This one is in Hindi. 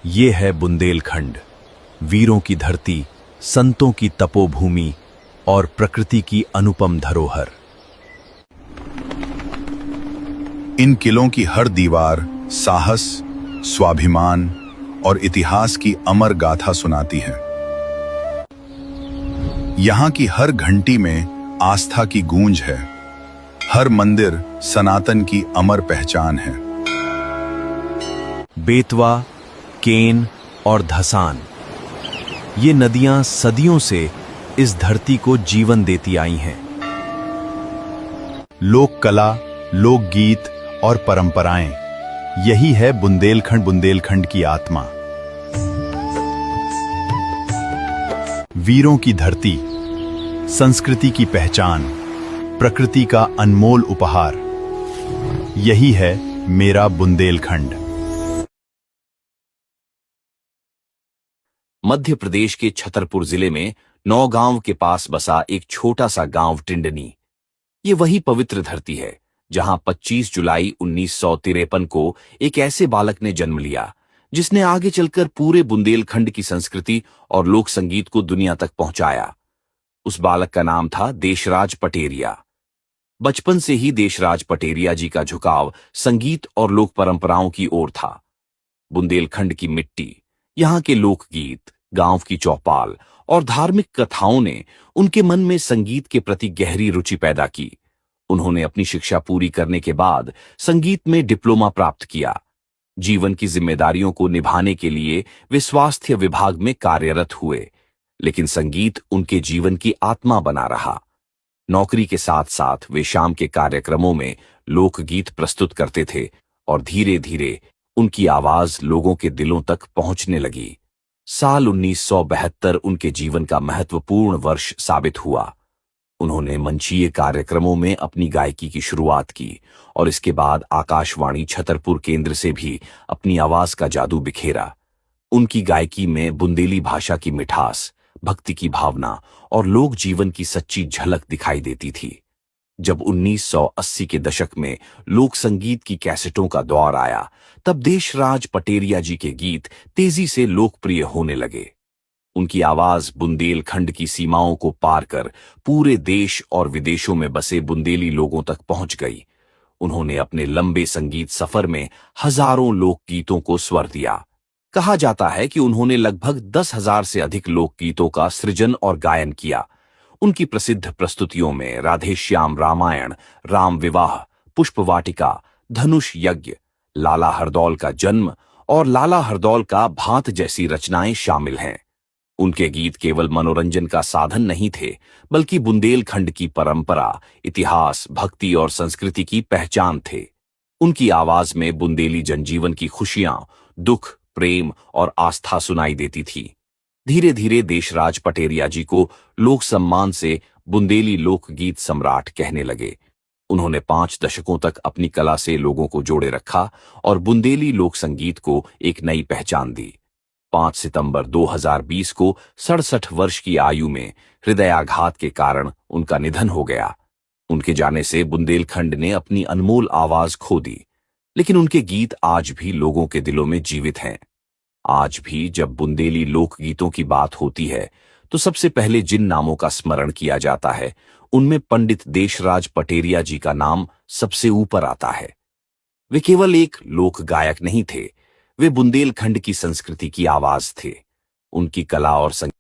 ये है बुंदेलखंड, वीरों की धरती, संतों की तपोभूमि और प्रकृति की अनुपम धरोहर। इन किलों की हर दीवार साहस, स्वाभिमान और इतिहास की अमर गाथा सुनाती है। यहाँ की हर घंटी में आस्था की गूंज है, हर मंदिर सनातन की अमर पहचान है। बेतवा, केन और धसान, ये नदियां सदियों से इस धरती को जीवन देती आई हैं। लोक कला, लोकगीत और परंपराएं, यही है बुंदेलखंड की आत्मा। वीरों की धरती, संस्कृति की पहचान, प्रकृति का अनमोल उपहार, यही है मेरा बुंदेलखंड। मध्य प्रदेश के छतरपुर जिले में नौगांव के पास बसा एक छोटा सा गांव टिंडनी। ये वही पवित्र धरती है जहां 25 जुलाई 1953 को एक ऐसे बालक ने जन्म लिया जिसने आगे चलकर पूरे बुंदेलखंड की संस्कृति और लोक संगीत को दुनिया तक पहुंचाया। उस बालक का नाम था देशराज पटेरिया। बचपन से ही देशराज पटेरिया जी का झुकाव संगीत और लोक परंपराओं की ओर था। बुंदेलखंड की मिट्टी, यहाँ के लोकगीत, गांव की चौपाल और धार्मिक कथाओं ने उनके मन में संगीत के प्रति गहरी रुचि पैदा की। उन्होंने अपनी शिक्षा पूरी करने के बाद संगीत में डिप्लोमा प्राप्त किया। जीवन की जिम्मेदारियों को निभाने के लिए वे स्वास्थ्य विभाग में कार्यरत हुए, लेकिन संगीत उनके जीवन की आत्मा बना रहा। नौकरी के साथ साथ वे शाम के कार्यक्रमों में लोकगीत प्रस्तुत करते थे और धीरे धीरे उनकी आवाज लोगों के दिलों तक पहुंचने लगी। साल 1972 उनके जीवन का महत्वपूर्ण वर्ष साबित हुआ। उन्होंने मंचीय कार्यक्रमों में अपनी गायकी की शुरुआत की और इसके बाद आकाशवाणी छतरपुर केंद्र से भी अपनी आवाज का जादू बिखेरा। उनकी गायकी में बुंदेली भाषा की मिठास, भक्ति की भावना और लोक जीवन की सच्ची झलक दिखाई देती थी। जब 1980 के दशक में लोक संगीत की कैसेटों का दौर आया, तब देशराज पटेरिया जी के गीत तेजी से लोकप्रिय होने लगे। उनकी आवाज बुंदेलखंड की सीमाओं को पार कर पूरे देश और विदेशों में बसे बुंदेली लोगों तक पहुंच गई। उन्होंने अपने लंबे संगीत सफर में हजारों लोकगीतों को स्वर दिया। कहा जाता है कि उन्होंने लगभग 10,000 से अधिक लोकगीतों का सृजन और गायन किया। उनकी प्रसिद्ध प्रस्तुतियों में राधेश्याम रामायण, राम विवाह, पुष्पवाटिका, धनुष यज्ञ, लाला हरदौल का जन्म और लाला हरदौल का भांत जैसी रचनाएं शामिल हैं। उनके गीत केवल मनोरंजन का साधन नहीं थे, बल्कि बुंदेलखंड की परंपरा, इतिहास, भक्ति और संस्कृति की पहचान थे। उनकी आवाज में बुंदेली जनजीवन की खुशियां, दुख, प्रेम और आस्था सुनाई देती थी। धीरे धीरे देशराज पटेरिया जी को लोक सम्मान से बुंदेली लोकगीत सम्राट कहने लगे। उन्होंने 5 दशकों तक अपनी कला से लोगों को जोड़े रखा और बुंदेली लोक संगीत को एक नई पहचान दी। 5 सितंबर 2020 को 67 वर्ष की आयु में हृदयाघात के कारण उनका निधन हो गया। उनके जाने से बुंदेलखंड ने अपनी अनमोल आवाज खो दी, लेकिन उनके गीत आज भी लोगों के दिलों में जीवित हैं। आज भी जब बुंदेली लोकगीतों की बात होती है, तो सबसे पहले जिन नामों का स्मरण किया जाता है, उनमें पंडित देशराज पटेरिया जी का नाम सबसे ऊपर आता है। वे केवल एक लोक गायक नहीं थे, वे बुंदेलखंड की संस्कृति की आवाज थे। उनकी कला और संगीत